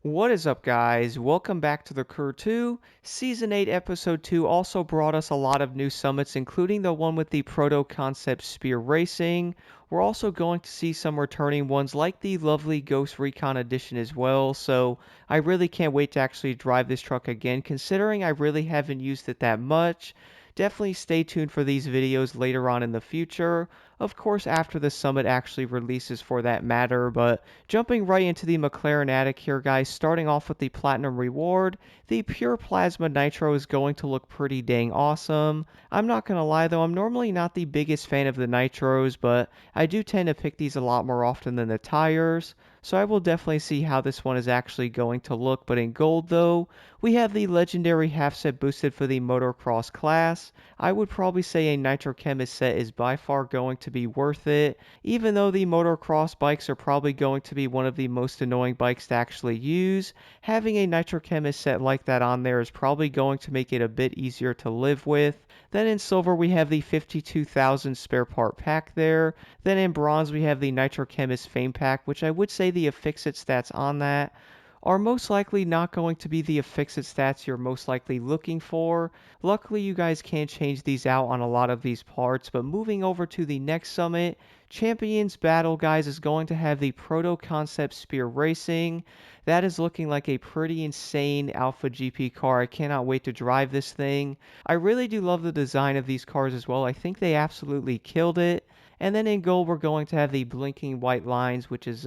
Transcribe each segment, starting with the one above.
What is up, guys? Welcome back to the Crew 2. Season 8, Episode 2 also brought us a lot of new summits, including the one with the Proto concept Spear Racing. We're also going to see some returning ones like the lovely Ghost Recon Edition as well, so I really can't wait to actually drive this truck again, considering I really haven't used it that much. Definitely stay tuned for these videos later on in the future. Of course, after the summit actually releases for that matter, but jumping right into the McLaren Addict here, guys, starting off with the Platinum Reward, the Pure Plasma Nitro is going to look pretty dang awesome. I'm not going to lie though, I'm normally not the biggest fan of the Nitros, but I do tend to pick these a lot more often than the tires. So I will definitely see how this one is actually going to look, but in gold though, we have the legendary half set boosted for the motocross class. I would probably say a Nitro Chemist set is by far going to be worth it, even though the motocross bikes are probably going to be one of the most annoying bikes to actually use. Having a Nitro Chemist set like that on there is probably going to make it a bit easier to live with. Then in silver we have the 52,000 spare part pack there. Then in bronze we have the Nitro Chemist Fame pack, which I would say the Affixit stats on that are most likely not going to be the Affixit stats you're most likely looking for. Luckily, you guys can change these out on a lot of these parts, but moving over to the next summit, Champions Battle, guys, is going to have the Proto Concept Spear Racing. That is looking like a pretty insane Alpha GP car. I cannot wait to drive this thing. I really do love the design of these cars as well. I think they absolutely killed it. And then in gold, we're going to have the blinking white lines, which is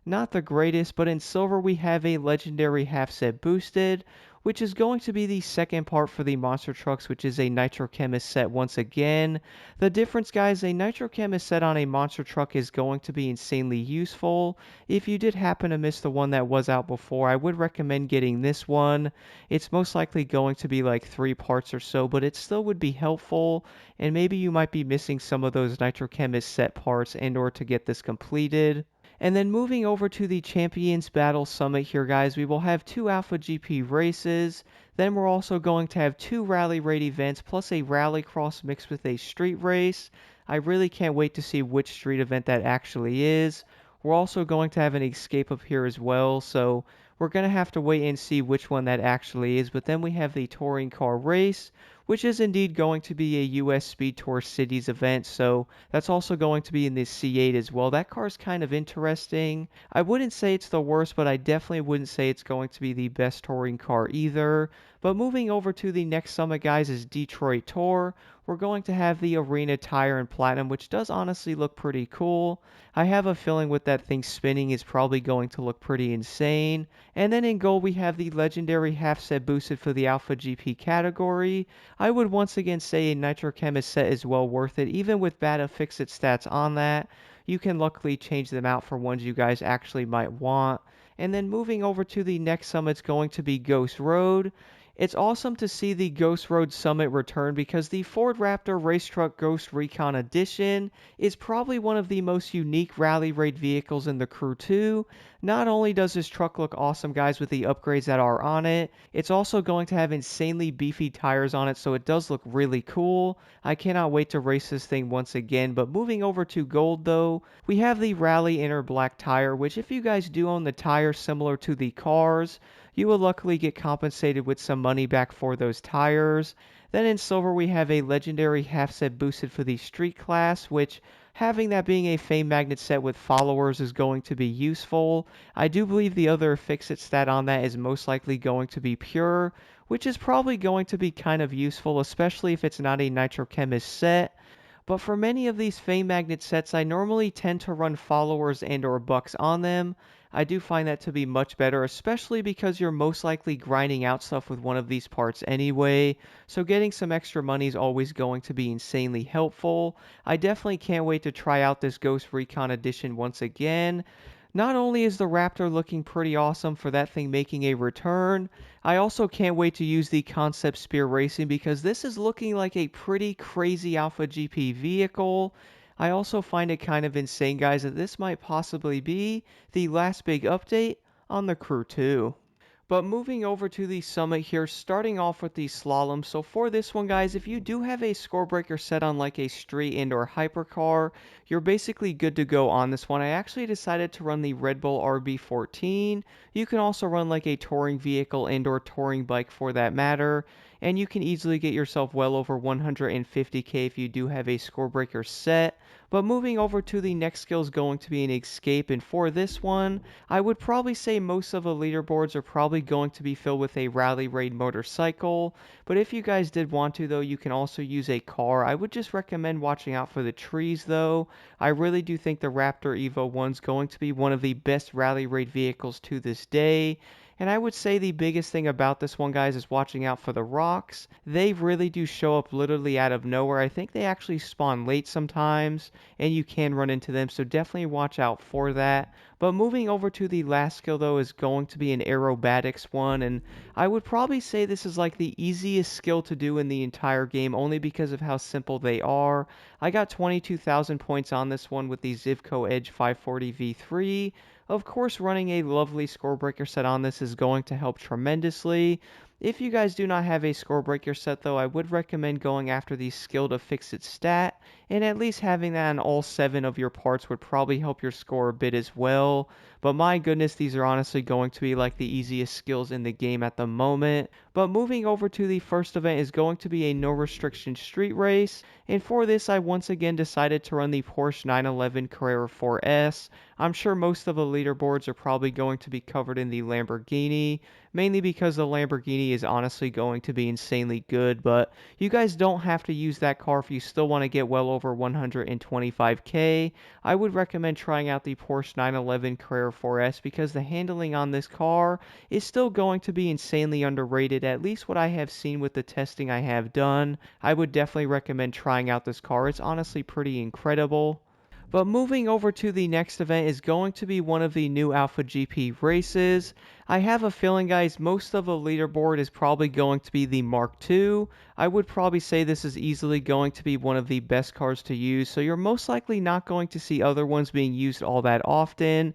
not the greatest, but in silver we have a legendary half set boosted, which is going to be the second part for the monster trucks, which is a Nitro Chemist set once again. The difference, guys, a Nitro Chemist set on a monster truck is going to be insanely useful. If you did happen to miss the one that was out before, I would recommend getting this one. It's most likely going to be like 3 parts or so, but it still would be helpful, and maybe you might be missing some of those Nitro Chemist set parts in order to get this completed. And then moving over to the Champions Battle Summit here, guys, we will have 2 Alpha GP races. Then we're also going to have 2 Rally Raid events, plus a Rallycross mixed with a street race. I really can't wait to see which street event that actually is. We're also going to have an escape up here as well, so we're going to have to wait and see which one that actually is. But then we have the Touring Car Race, which is indeed going to be a US Speed Tour Cities event, so that's also going to be in the C8 as well. That car is kind of interesting. I wouldn't say it's the worst, but I definitely wouldn't say it's going to be the best touring car either. But moving over to the next summit, guys, is Detroit Tour. We're going to have the Arena Tire in Platinum, which does honestly look pretty cool. I have a feeling with that thing spinning is probably going to look pretty insane. And then in gold, we have the legendary half set boosted for the Alpha GP category. I would once again say a Nitro Chemist set is well worth it, even with bad Affixit stats on that. You can luckily change them out for ones you guys actually might want. And then moving over to the next summit, it's going to be Ghost Road. It's awesome to see the Ghost Road Summit return because the Ford Raptor Race Truck Ghost Recon Edition is probably one of the most unique rally raid vehicles in the Crew 2. Not only does this truck look awesome, guys, with the upgrades that are on it, it's also going to have insanely beefy tires on it, so it does look really cool. I cannot wait to race this thing once again. But moving over to gold, though, we have the Rally Inner Black tire, which if you guys do own the tire similar to the cars, you will luckily get compensated with some money back for those tires. Then in silver we have a legendary half set boosted for the street class, which having that being a fame magnet set with followers is going to be useful. I do believe the other Fix-It stat on that is most likely going to be pure, which is probably going to be kind of useful, especially if it's not a Nitro Chemist set. But for many of these Fame Magnet sets, I normally tend to run followers and or bucks on them. I do find that to be much better, especially because you're most likely grinding out stuff with one of these parts anyway, so getting some extra money is always going to be insanely helpful. I definitely can't wait to try out this Ghost Recon Edition once again. Not only is the Raptor looking pretty awesome for that thing making a return, I also can't wait to use the Concept Spear Racing because this is looking like a pretty crazy Alpha GP vehicle. I also find it kind of insane, guys, that this might possibly be the last big update on the Crew 2. But moving over to the summit here, starting off with the slalom. So for this one, guys, if you do have a score breaker set on like a street and or hypercar, you're basically good to go on this one. I actually decided to run the Red Bull RB14. You can also run like a touring vehicle and or touring bike for that matter. And you can easily get yourself well over 150k if you do have a score breaker set. But moving over to the next skill is going to be an escape, and for this one, I would probably say most of the leaderboards are probably going to be filled with a rally raid motorcycle, but if you guys did want to though, you can also use a car. I would just recommend watching out for the trees though. I really do think the Raptor Evo 1 is going to be one of the best rally raid vehicles to this day. And I would say the biggest thing about this one, guys, is watching out for the rocks. They really do show up literally out of nowhere. I think they actually spawn late sometimes, and you can run into them, so definitely watch out for that. But moving over to the last skill, though, is going to be an Aerobatics one, and I would probably say this is like the easiest skill to do in the entire game, only because of how simple they are. I got 22,000 points on this one with the Zivko Edge 540 V3. Of course, running a lovely score breaker set on this is going to help tremendously. If you guys do not have a score breaker set though, I would recommend going after the skill to fix its stat, and at least having that on all 7 of your parts would probably help your score a bit as well. But my goodness, these are honestly going to be like the easiest skills in the game at the moment. But moving over to the first event is going to be a no restriction street race, and for this I once again decided to run the Porsche 911 Carrera 4S. I'm sure most of the leaderboards are probably going to be covered in the Lamborghini, mainly because the Lamborghini is honestly going to be insanely good, but you guys don't have to use that car if you still want to get well over 125k. I would recommend trying out the Porsche 911 Carrera 4S because the handling on this car is still going to be insanely underrated, at least what I have seen with the testing I have done. I would definitely recommend trying out this car. It's honestly pretty incredible. But moving over to the next event is going to be one of the new Alpha GP races. I have a feeling, guys, most of the leaderboard is probably going to be the Mark II. I would probably say this is easily going to be one of the best cars to use, so you're most likely not going to see other ones being used all that often.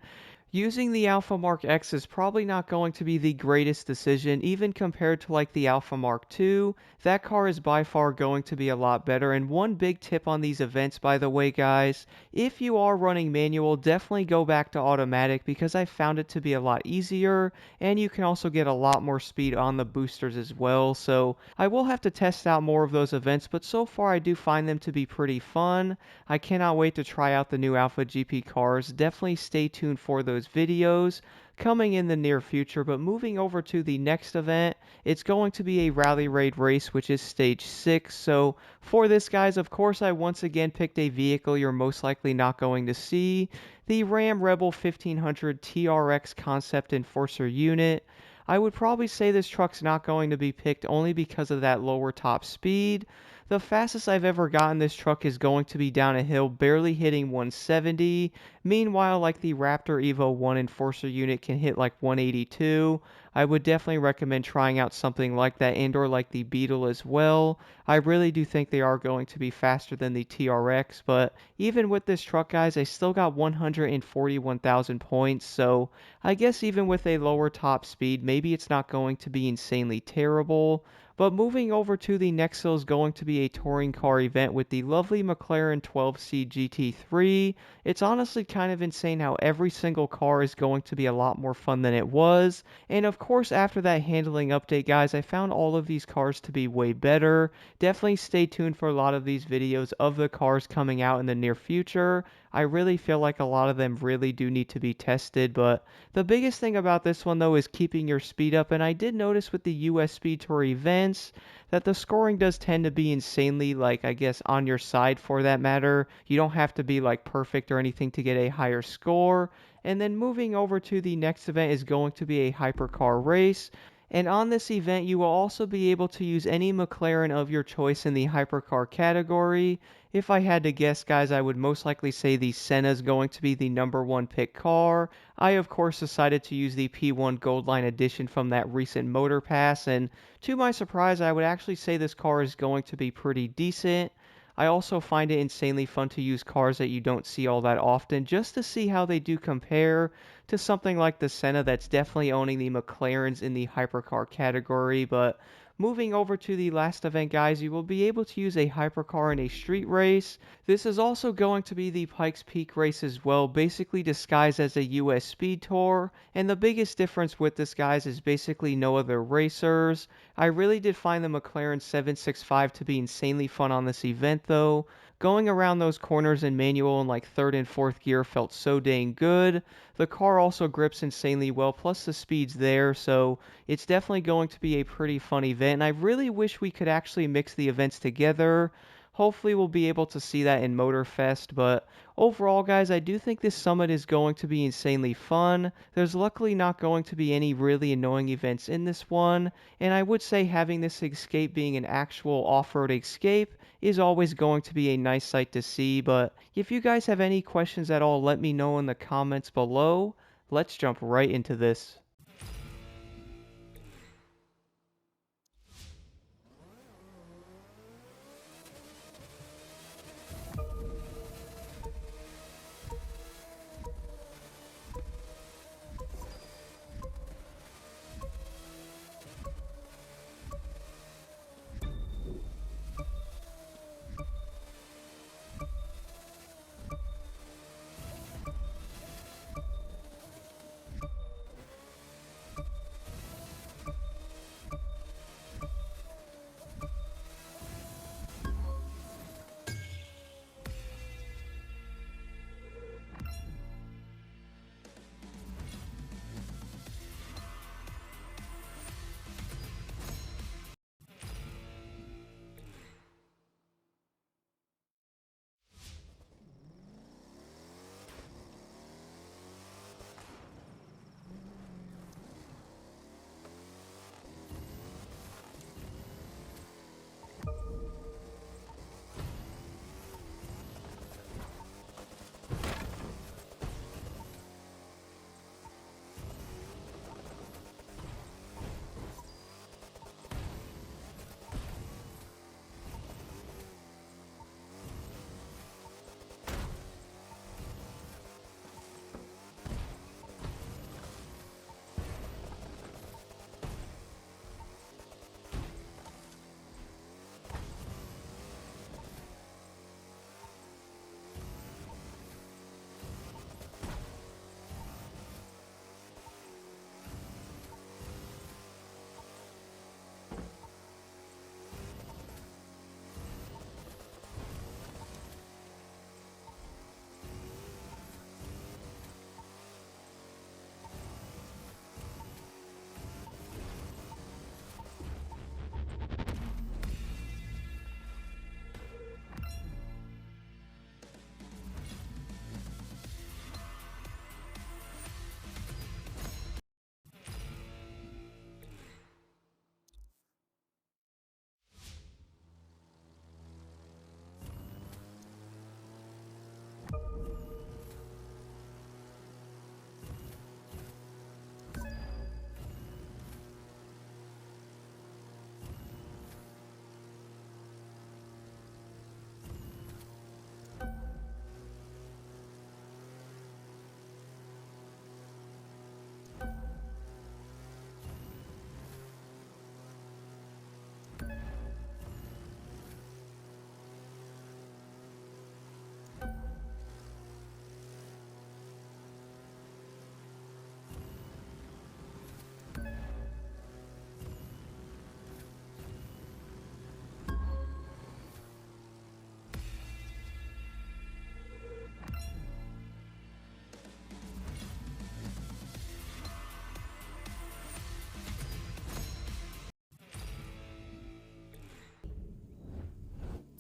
Using the Alpha Mark X is probably not going to be the greatest decision, even compared to like the Alpha Mark II. That car is by far going to be a lot better. And one big tip on these events, by the way, guys, if you are running manual, definitely go back to automatic because I found it to be a lot easier, and you can also get a lot more speed on the boosters as well. So I will have to test out more of those events, but so far I do find them to be pretty fun. I cannot wait to try out the new Alpha GP cars. Definitely stay tuned for those videos coming in the near future. But moving over to the next event, it's going to be a rally raid race, which is stage 6. So for this, guys, of course I once again picked a vehicle you're most likely not going to see, the Ram Rebel 1500 TRX concept enforcer unit. I would probably say this truck's not going to be picked only because of that lower top speed. The fastest I've ever gotten this truck is going to be down a hill, barely hitting 170. Meanwhile, like the Raptor Evo 1 Enforcer unit can hit like 182. I would definitely recommend trying out something like that and or like the Beetle as well. I really do think they are going to be faster than the TRX, but even with this truck, guys, I still got 141,000 points, so I guess even with a lower top speed, maybe it's not going to be insanely terrible. But moving over to the next hill is going to be a touring car event with the lovely McLaren 12C GT3. It's honestly kind of insane how every single car is going to be a lot more fun than it was. And of course, after that handling update, guys, I found all of these cars to be way better. Definitely stay tuned for a lot of these videos of the cars coming out in the near future. I really feel like a lot of them really do need to be tested, but the biggest thing about this one though is keeping your speed up, and I did notice with the US Speed Tour events that the scoring does tend to be insanely, like, I guess, on your side for that matter. You don't have to be like perfect or anything to get a higher score. And then moving over to the next event is going to be a hypercar race. And on this event, you will also be able to use any McLaren of your choice in the hypercar category. If I had to guess, guys, I would most likely say the Senna is going to be the #1 pick car. I, of course, decided to use the P1 Goldline edition from that recent Motor Pass, and to my surprise, I would actually say this car is going to be pretty decent. I also find it insanely fun to use cars that you don't see all that often just to see how they do compare to something like the Senna that's definitely owning the McLarens in the hypercar category. But moving over to the last event, guys, you will be able to use a hypercar in a street race. This is also going to be the Pikes Peak race as well, basically disguised as a US Speed Tour. And the biggest difference with this, guys, is basically no other racers. I really did find the McLaren 765 to be insanely fun on this event though. Going around those corners in manual in like third and fourth gear felt so dang good. The car also grips insanely well, plus the speed's there, so it's definitely going to be a pretty fun event. And I really wish we could actually mix the events together. Hopefully we'll be able to see that in Motorfest, but overall, guys, I do think this summit is going to be insanely fun. There's luckily not going to be any really annoying events in this one, and I would say having this escape being an actual off-road escape is always going to be a nice sight to see. But if you guys have any questions at all, let me know in the comments below. Let's jump right into this.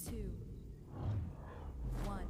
Two, one.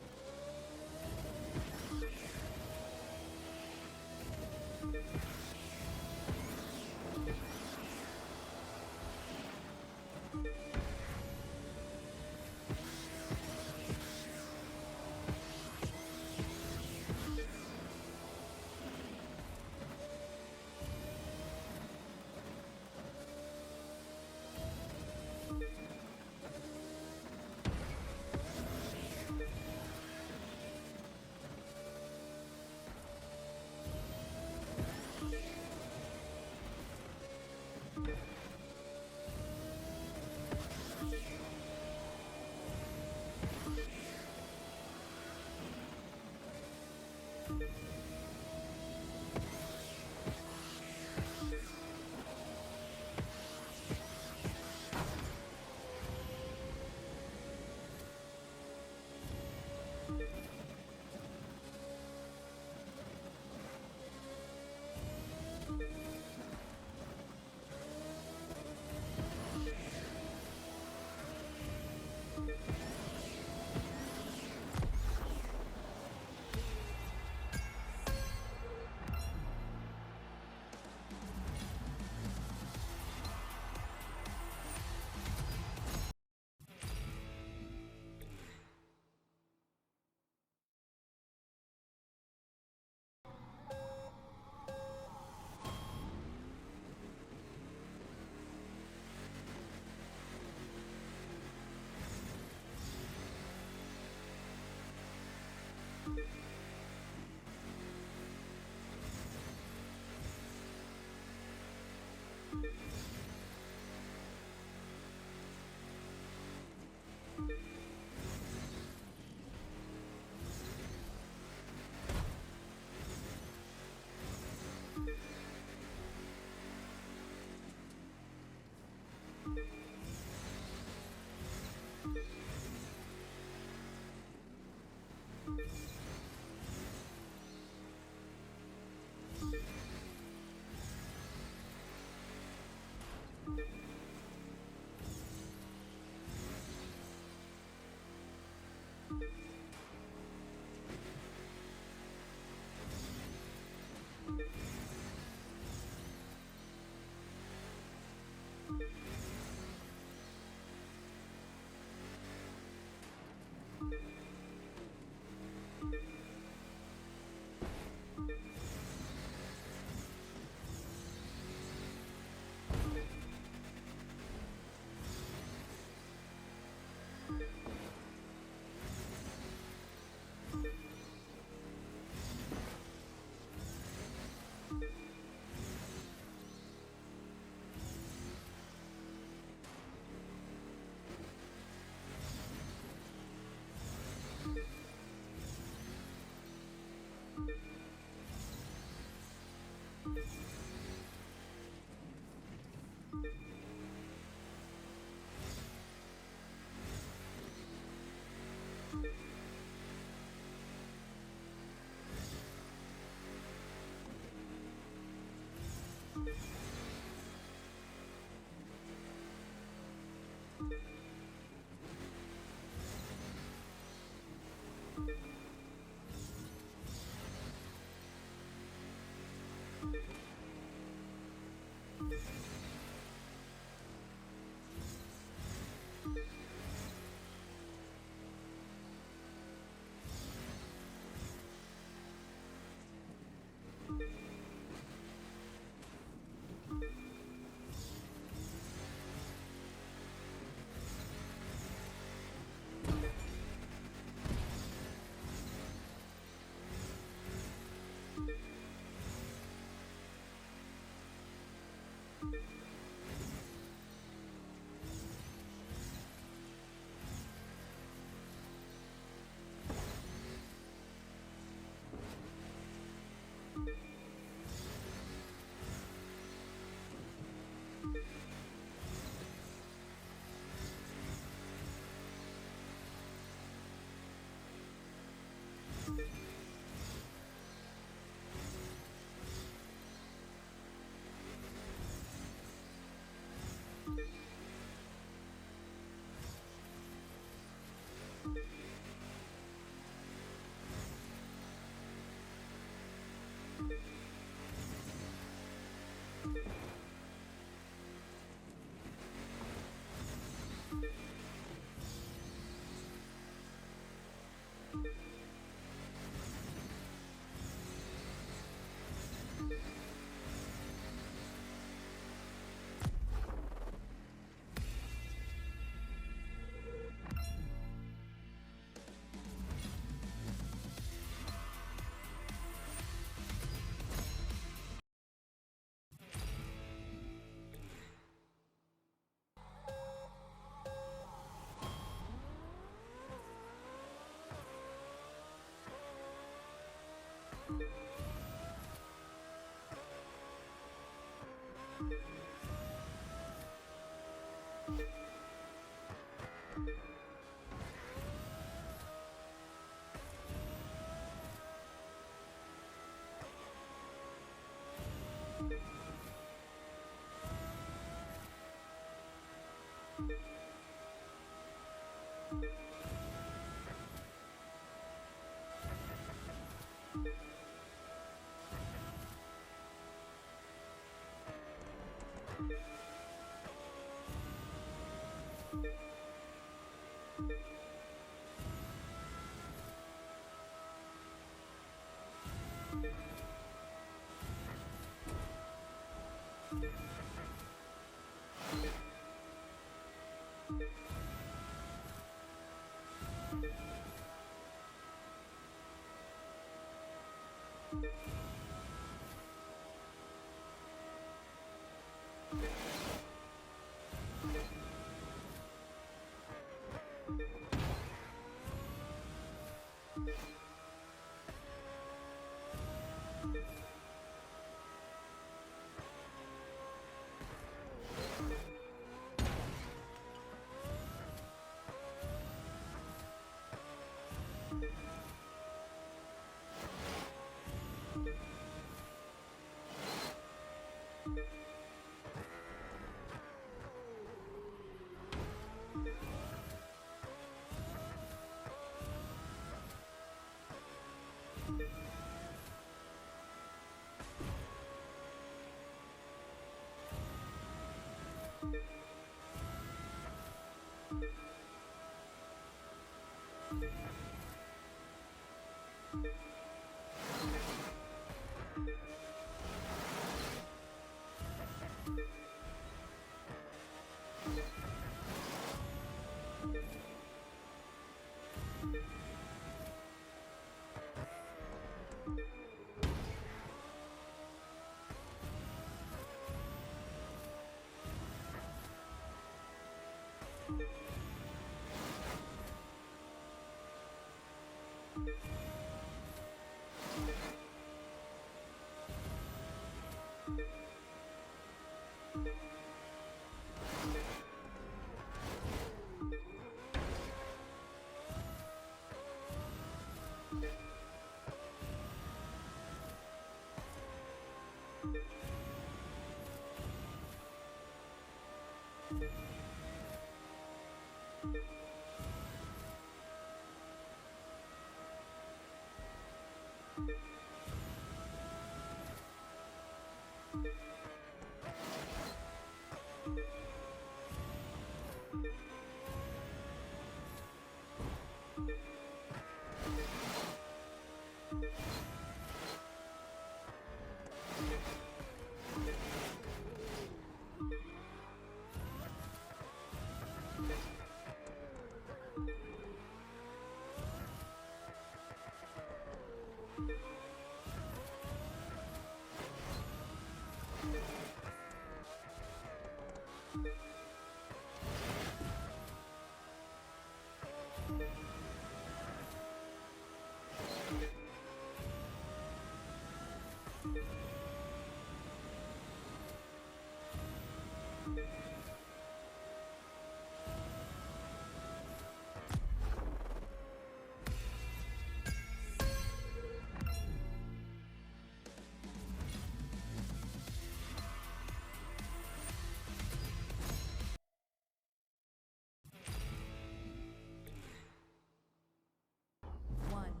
One.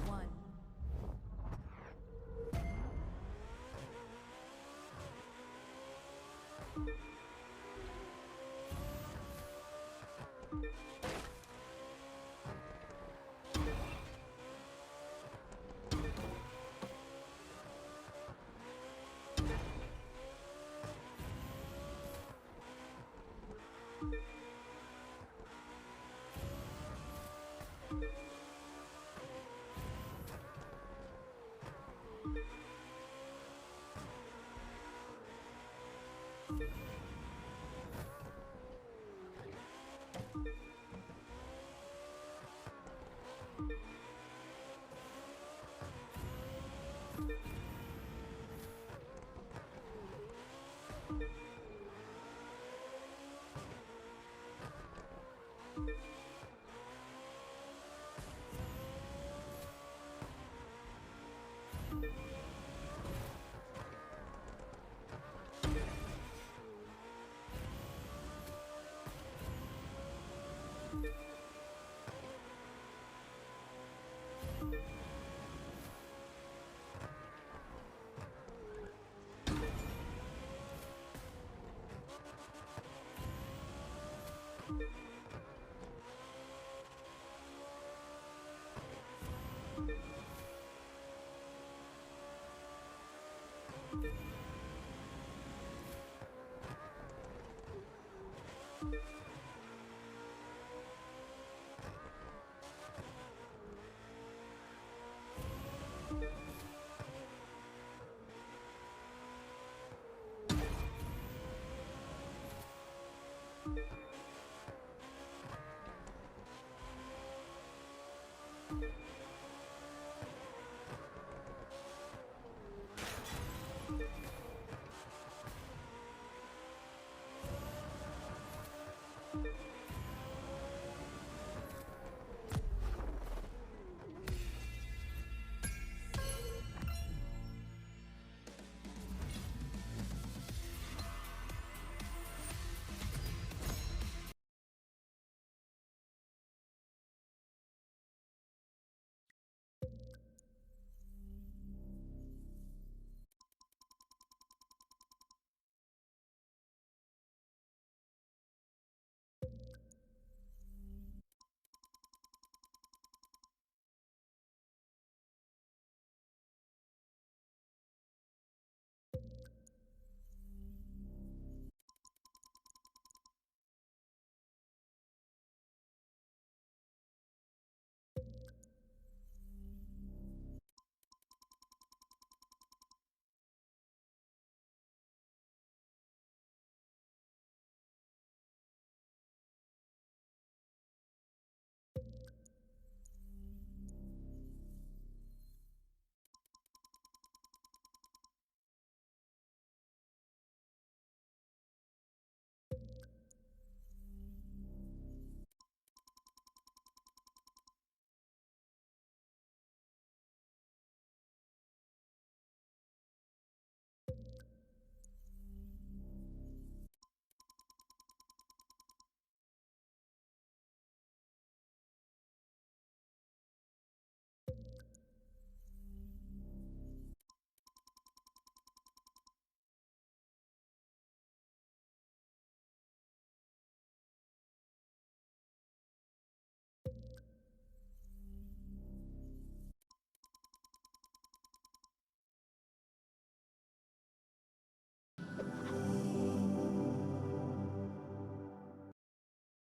One.